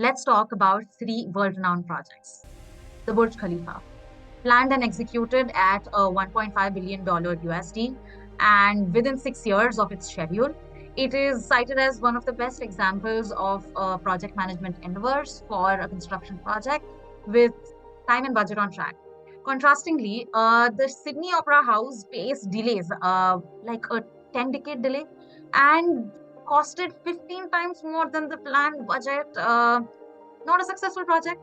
let's talk about three world-renowned projects. The Burj Khalifa, planned and executed at a $1.5 billion USD, and within 6 years of its schedule, it is cited as one of the best examples of project management endeavors for a construction project with time and budget on track. Contrastingly, the Sydney Opera House faced delays, like a 10-decade delay, and costed 15 times more than the planned budget. Not a successful project.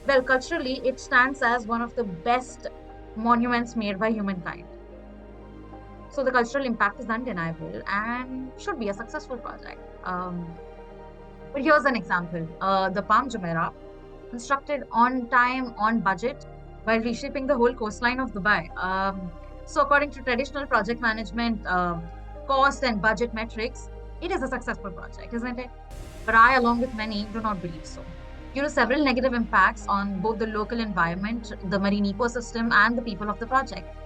Well, culturally, it stands as one of the best monuments made by humankind. So the cultural impact is undeniable and should be a successful project. But here's an example. The Palm Jumeirah, constructed on time, on budget, while reshaping the whole coastline of Dubai. So according to traditional project management, cost and budget metrics, it is a successful project, isn't it? But I, along with many, do not believe so. Due to several negative impacts on both the local environment, the marine ecosystem, and the people of the project.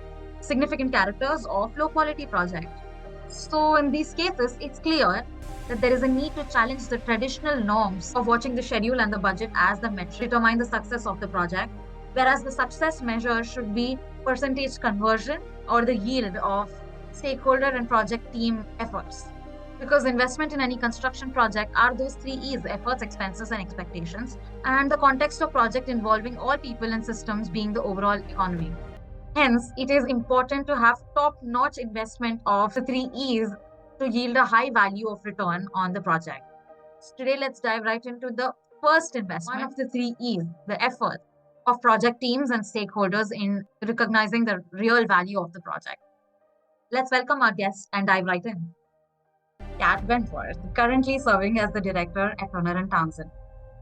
Significant characters of low quality project. So in these cases, it's clear that there is a need to challenge the traditional norms of watching the schedule and the budget as the metric to determine the success of the project, whereas the success measure should be percentage conversion or the yield of stakeholder and project team efforts. Because investment in any construction project are those three E's: efforts, expenses, and expectations, and the context of project involving all people and systems being the overall economy. Hence, it is important to have top-notch investment of the three E's to yield a high value of return on the project. So today, let's dive right into the first investment, one of the three E's, the effort of project teams and stakeholders in recognizing the real value of the project. Let's welcome our guest and dive right in. Kat Wentworth, currently serving as the director at Turner Townsend.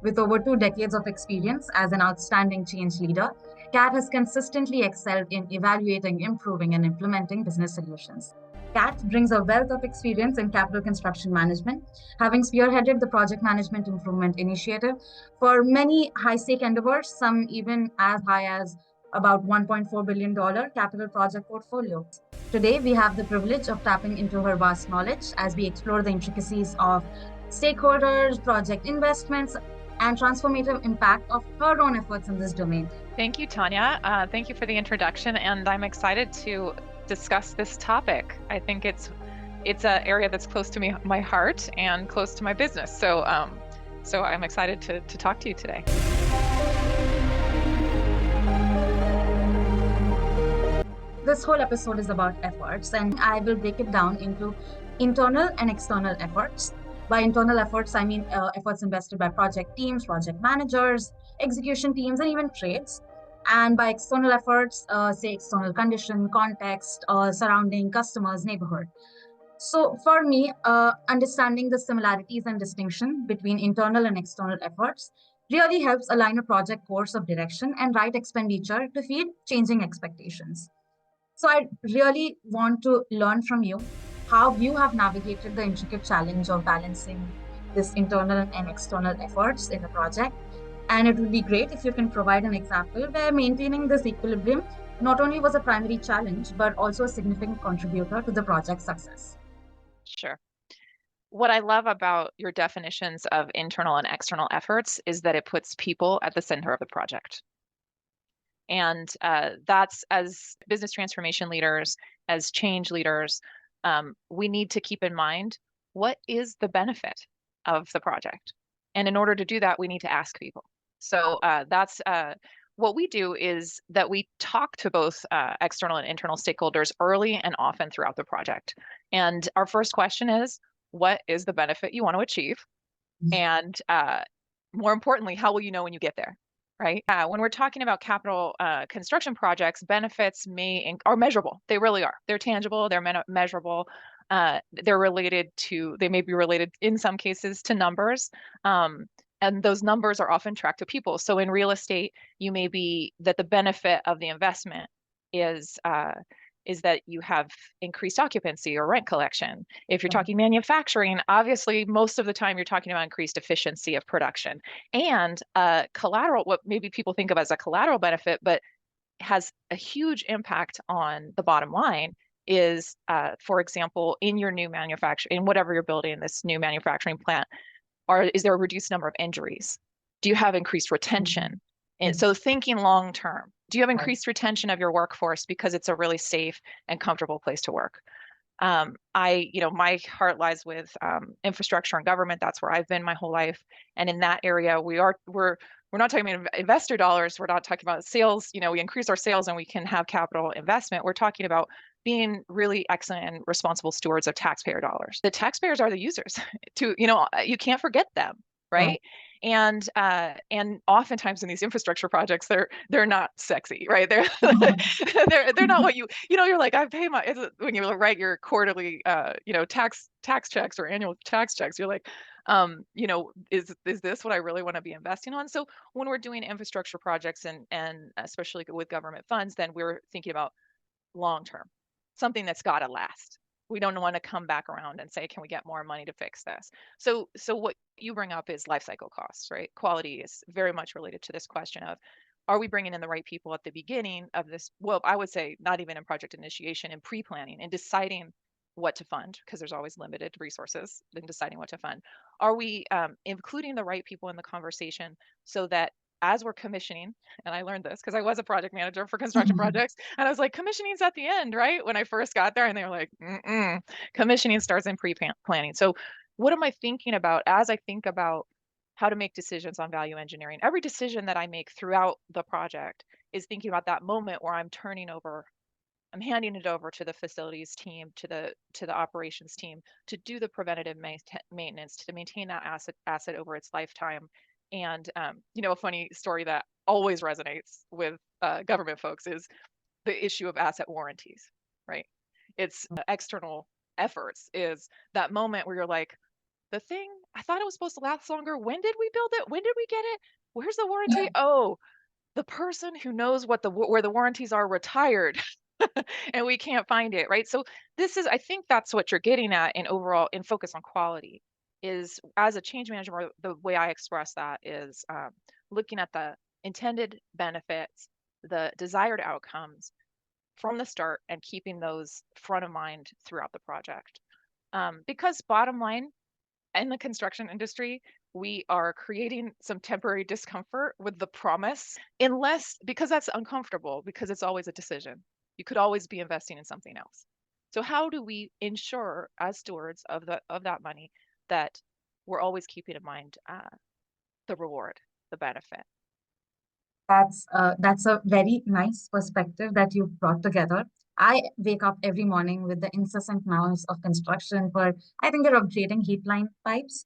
With over 2 decades of experience as an outstanding change leader, Kat has consistently excelled in evaluating, improving, and implementing business solutions. Kat brings a wealth of experience in capital construction management, having spearheaded the project management improvement initiative for many high-stake endeavors, some even as high as about $1.4 billion capital project portfolio. Today, we have the privilege of tapping into her vast knowledge as we explore the intricacies of stakeholders, project investments, and transformative impact of her own efforts in this domain. Thank you, Tanya. Thank you for the introduction, and I'm excited to discuss this topic. I think it's an area that's close to my heart and close to my business. So I'm excited to talk to you today. This whole episode is about efforts, and I will break it down into internal and external efforts. By internal efforts, I mean efforts invested by project teams, project managers, execution teams, and even trades. And by external efforts, say external condition, context, surrounding customers, neighborhood. So for me, understanding the similarities and distinction between internal and external efforts really helps align a project course of direction and right expenditure to feed changing expectations. So I really want to learn from you how you have navigated the intricate challenge of balancing this internal and external efforts in a project. And it would be great if you can provide an example where maintaining this equilibrium not only was a primary challenge, but also a significant contributor to the project's success. Sure. What I love about your definitions of internal and external efforts is that it puts people at the center of the project. And that's, as business transformation leaders, as change leaders, we need to keep in mind, what is the benefit of the project? And in order to do that, we need to ask people. So that's what we do, is that we talk to both external and internal stakeholders early and often throughout the project. And our first question is, what is the benefit you want to achieve? And more importantly, how will you know when you get there? Right? When we're talking about capital construction projects, benefits are measurable. They really are. They're tangible. They're measurable. They may be related in some cases to numbers. And those numbers are often tracked to people. So in real estate, you may be that the benefit of the investment is that you have increased occupancy or rent collection. If you're talking manufacturing, obviously, most of the time you're talking about increased efficiency of production. And collateral, what maybe people think of as a collateral benefit, but has a huge impact on the bottom line, is, for example, in your new in whatever you're building, this new manufacturing plant, Is there a reduced number of injuries? Do you have increased retention? And so Yes. thinking long term, do you have Right. increased retention of your workforce because it's a really safe and comfortable place to work? My heart lies with infrastructure and government. That's where I've been my whole life. And in that area, we're not talking about investor dollars. We're not talking about sales. We increase our sales and we can have capital investment. We're talking about being really excellent and responsible stewards of taxpayer dollars. The taxpayers are the users. You can't forget them, Right. right? And oftentimes in these infrastructure projects, they're not sexy, right? They're they're not what you're like, I pay my when you write your quarterly tax checks or annual tax checks, you're like, is this what I really want to be investing on? So when we're doing infrastructure projects and especially with government funds, then we're thinking about long term, something that's got to last. We don't want to come back around and say, can we get more money to fix this? So what you bring up is life cycle costs, right? Quality is very much related to this question of, are we bringing in the right people at the beginning of this? Well, I would say not even in project initiation, and pre-planning and deciding what to fund, because there's always limited resources in deciding what to fund. Are we including the right people in the conversation so that as we're commissioning, and I learned this because I was a project manager for construction projects, and I was like, commissioning's at the end, right? When I first got there, and they were like, commissioning starts in pre-planning. So what am I thinking about as I think about how to make decisions on value engineering? Every decision that I make throughout the project is thinking about that moment where I'm handing it over to the facilities team, to the operations team to do the preventative maintenance, to maintain that asset over its lifetime. And a funny story that always resonates with government folks is the issue of asset warranties, right? It's external efforts is that moment where you're like, the thing, I thought it was supposed to last longer. When did we build it? When did we get it? Where's the warranty? Oh, the person who knows where the warranties are retired and we can't find it, right? So I think that's what you're getting at in overall in focus on quality is as a change manager, or the way I express that is looking at the intended benefits, the desired outcomes from the start and keeping those front of mind throughout the project. Because bottom line, in the construction industry, we are creating some temporary discomfort with the promise, because that's uncomfortable, because it's always a decision. You could always be investing in something else. So how do we ensure, as stewards of that money, that we're always keeping in mind the reward, the benefit? That's a very nice perspective that you've brought together. I wake up every morning with the incessant noise of construction, but I think they're upgrading heat line pipes.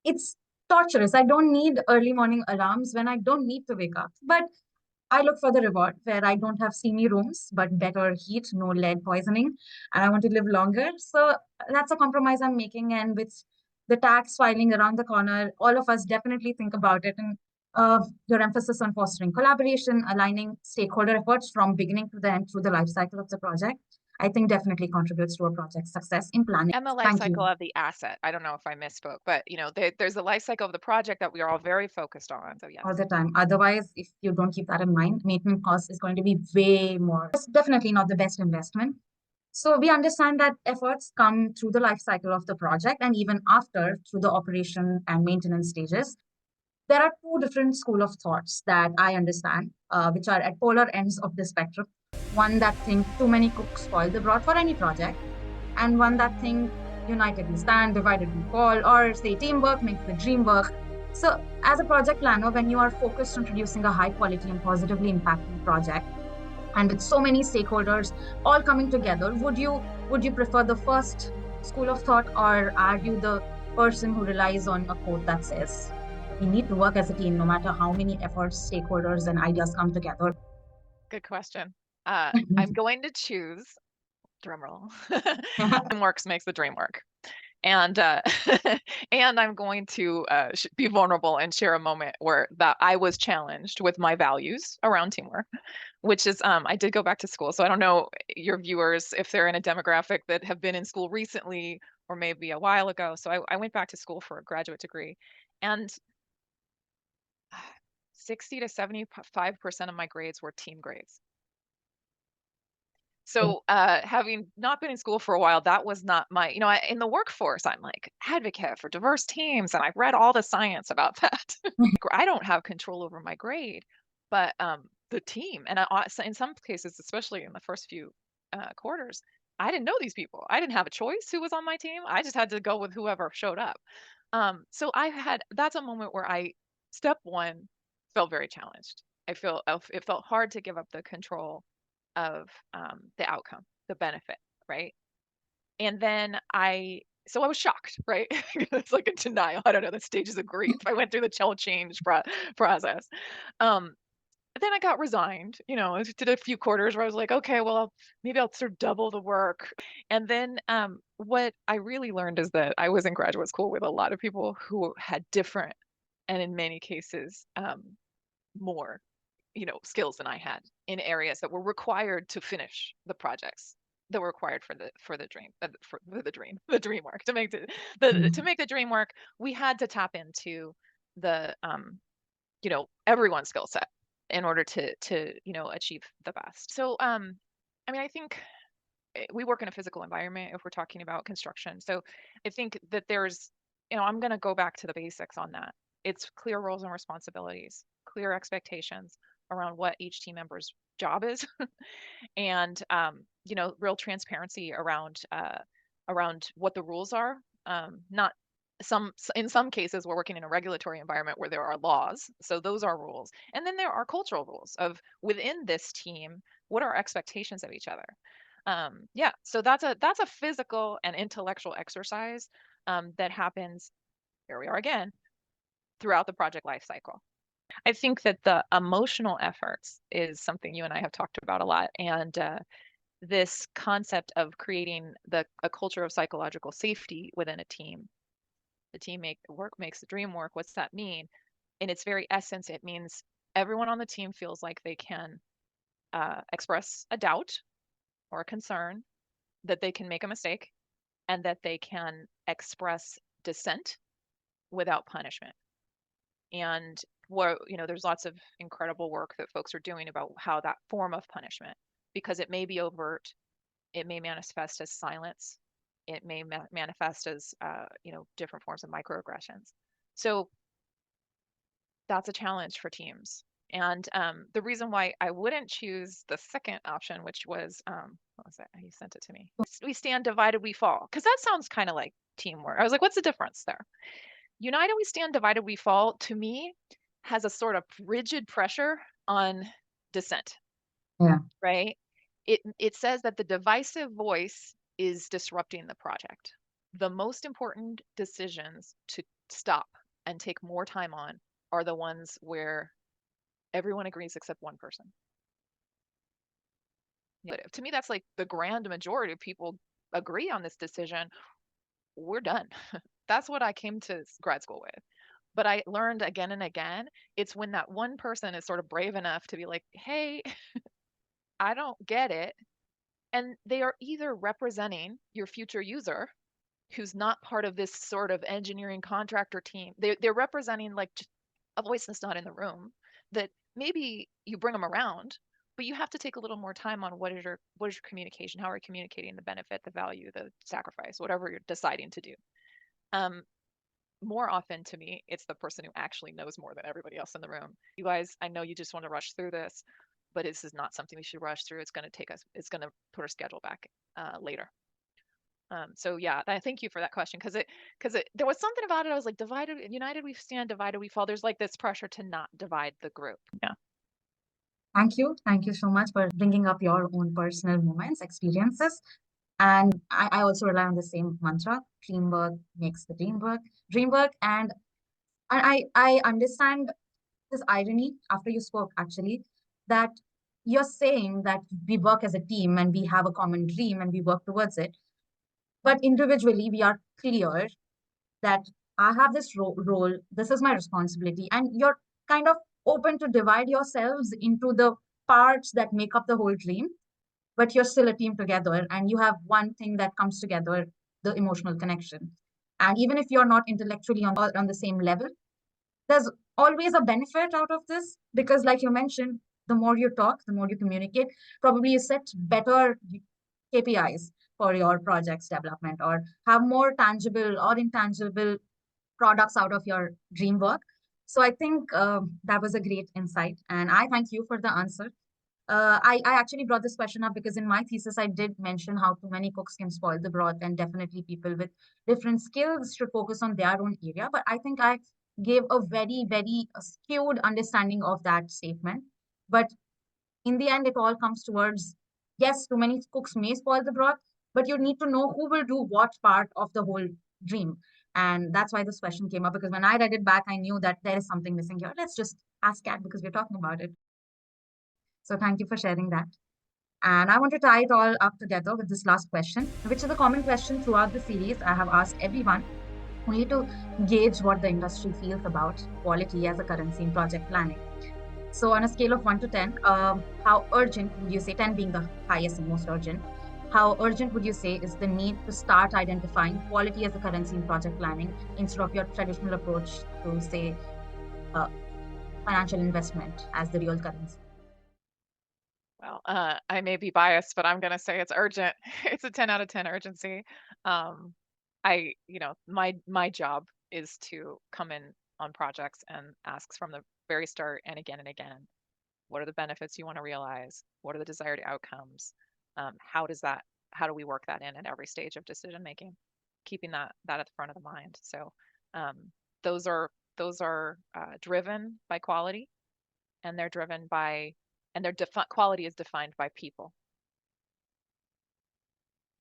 It's torturous. I don't need early morning alarms when I don't need to wake up. But I look for the reward where I don't have steamy rooms, but better heat, no lead poisoning, and I want to live longer. So that's a compromise I'm making. And with the tax filing around the corner, all of us definitely think about it. And your emphasis on fostering collaboration, aligning stakeholder efforts from beginning to the end through the life cycle of the project, I think definitely contributes to a project's success in planning. And the life Thank cycle you. of the asset. I don't know if I misspoke, but there's the life cycle of the project that we are all very focused on. So All yes. the time. Otherwise, if you don't keep that in mind, maintenance cost is going to be way more. It's definitely not the best investment. So we understand that efforts come through the life cycle of the project and even after through the operation and maintenance stages. There are two different school of thoughts that I understand, which are at polar ends of the spectrum. One that think too many cooks spoil the broth for any project, and one that think united we stand, divided we fall, or say teamwork makes the dream work. So, as a project planner, when you are focused on producing a high quality and positively impactful project, and with so many stakeholders all coming together, would you prefer the first school of thought, or are you the person who relies on a quote that says we need to work as a team no matter how many efforts, stakeholders, and ideas come together? Good question. I'm going to choose, drum roll, works makes the dream work. And and I'm going to be vulnerable and share a moment where that I was challenged with my values around teamwork, which is I did go back to school. So I don't know your viewers if they're in a demographic that have been in school recently or maybe a while ago. So I went back to school for a graduate degree, and 60 to 75% of my grades were team grades. So having not been in school for a while, that was not my, in the workforce, I'm like advocate for diverse teams. And I've read all the science about that. I don't have control over my grade, but the team, and in some cases, especially in the first few quarters, I didn't know these people. I didn't have a choice who was on my team. I just had to go with whoever showed up. So that's a moment where step one, felt very challenged. It felt hard to give up the control of the outcome, the benefit, right? And then so I was shocked, right? It's like a denial. I don't know, the stages of grief. I went through the cell change process. Um, then I got resigned, I did a few quarters where I was like, okay, well, maybe I'll sort of double the work. And then what I really learned is that I was in graduate school with a lot of people who had different, and in many cases, more skills than I had in areas that were required to finish the projects that were required for the dream, the dream work to make to make the dream work. We had to tap into the everyone's skill set in order to achieve the best. So I think we work in a physical environment if we're talking about construction. So I think that there's, I'm going to go back to the basics on that. It's clear roles and responsibilities, clear expectations around what each team member's job is, and real transparency around what the rules are. Not in some cases we're working in a regulatory environment where there are laws, so those are rules, and then there are cultural rules of within this team, what are our expectations of each other. Yeah, so that's a physical and intellectual exercise that happens, here we are again, throughout the project life cycle. I think that the emotional efforts is something you and I have talked about a lot, and this concept of creating a culture of psychological safety within a team. The team work makes the dream work. What's that mean? In its very essence, it means everyone on the team feels like they can express a doubt or a concern, that they can make a mistake, and that they can express dissent without punishment. And there's lots of incredible work that folks are doing about how that form of punishment, because it may be overt, it may manifest as silence, it may manifest as different forms of microaggressions. So that's a challenge for teams. And the reason why I wouldn't choose the second option, which was, what was that? You sent it to me. We stand divided, we fall. Because that sounds kind of like teamwork. I was like, what's the difference there? United we stand, divided we fall, to me, has a sort of rigid pressure on dissent. Yeah. Right? It says that the divisive voice is disrupting the project. The most important decisions to stop and take more time on are the ones where everyone agrees except one person. But to me, that's like the grand majority of people agree on this decision. We're done. That's what I came to grad school with. But I learned again and again, it's when that one person is sort of brave enough to be like, hey, I don't get it. And they are either representing your future user who's not part of this sort of engineering contractor team. They're representing like a voice that's not in the room, that maybe you bring them around, but you have to take a little more time on what is your communication, how are you communicating the benefit, the value, the sacrifice, whatever you're deciding to do. More often to me, it's the person who actually knows more than everybody else in the room. You guys, I know you just want to rush through this, but this is not something we should rush through. It's going to put our schedule back later. So yeah, I thank you for that question, because there was something about it. I was like, united we stand, divided we fall. There's like this pressure to not divide the group. Yeah. Thank you. Thank you so much for bringing up your own personal moments, experiences. And I also rely on the same mantra: teamwork makes the dream work. Dream work. And I understand this irony after you spoke, actually, that you're saying that we work as a team and we have a common dream and we work towards it. But individually, we are clear that I have this role, this is my responsibility, and you're kind of open to divide yourselves into the parts that make up the whole dream, but you're still a team together and you have one thing that comes together: the emotional connection. And even if you're not intellectually on the same level, there's always a benefit out of this, because like you mentioned, The more you talk, the more you communicate, probably you set better KPIs for your project's development or have more tangible or intangible products out of your dream work. So I think that was a great insight. And I thank you for the answer. I actually brought this question up because in my thesis, I did mention how too many cooks can spoil the broth, and definitely people with different skills should focus on their own area. But I think I gave a very, very skewed understanding of that statement. But in the end, it all comes towards yes, too many cooks may spoil the broth, but you need to know who will do what part of the whole dream. And that's why this question came up because when I read it back, I knew that there is something missing here. Let's just ask Kat because we're talking about it. So thank you for sharing that. And I want to tie it all up together with this last question, which is a common question throughout the series. I have asked everyone only to gauge what the industry feels about quality as a currency in project planning. So, on a scale of 1 to 10, how urgent would you say, 10 being the highest and most urgent, how urgent would you say is the need to start identifying quality as a currency in project planning instead of your traditional approach to, say, uh, financial investment as the real currency? Well, I may be biased, but I'm going to say it's urgent. It's a 10 out of 10 urgency. Um, my job is to come in on projects and ask from the very start and again, what are the benefits you want to realize? What are the desired outcomes? How do we work that in at every stage of decision making? Keeping that at the front of the mind. So um, those are driven by quality, and they're driven by and their quality is defined by people.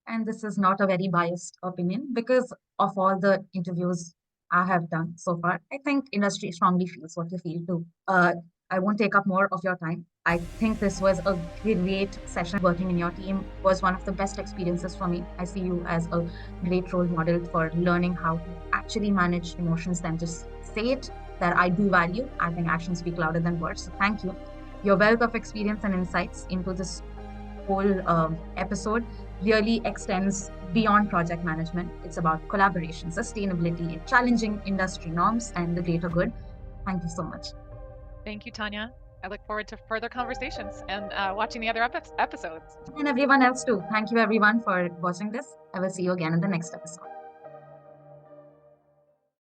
And this is not a very biased opinion because of all the interviews I have done so far. I think industry strongly feels what you feel too. I won't take up more of your time. I think this was a great session. Working in your team was one of the best experiences for me. I see you as a great role model for learning how to actually manage emotions than just say it that I do value. I think actions speak louder than words. So thank you. Your wealth of experience and insights into this whole episode really extends beyond project management. It's about collaboration, sustainability, challenging industry norms, and the greater good. Thank you so much. Thank you, Tanya. I look forward to further conversations and watching the other episodes. And everyone else too. Thank you, everyone, for watching this. I will see you again in the next episode.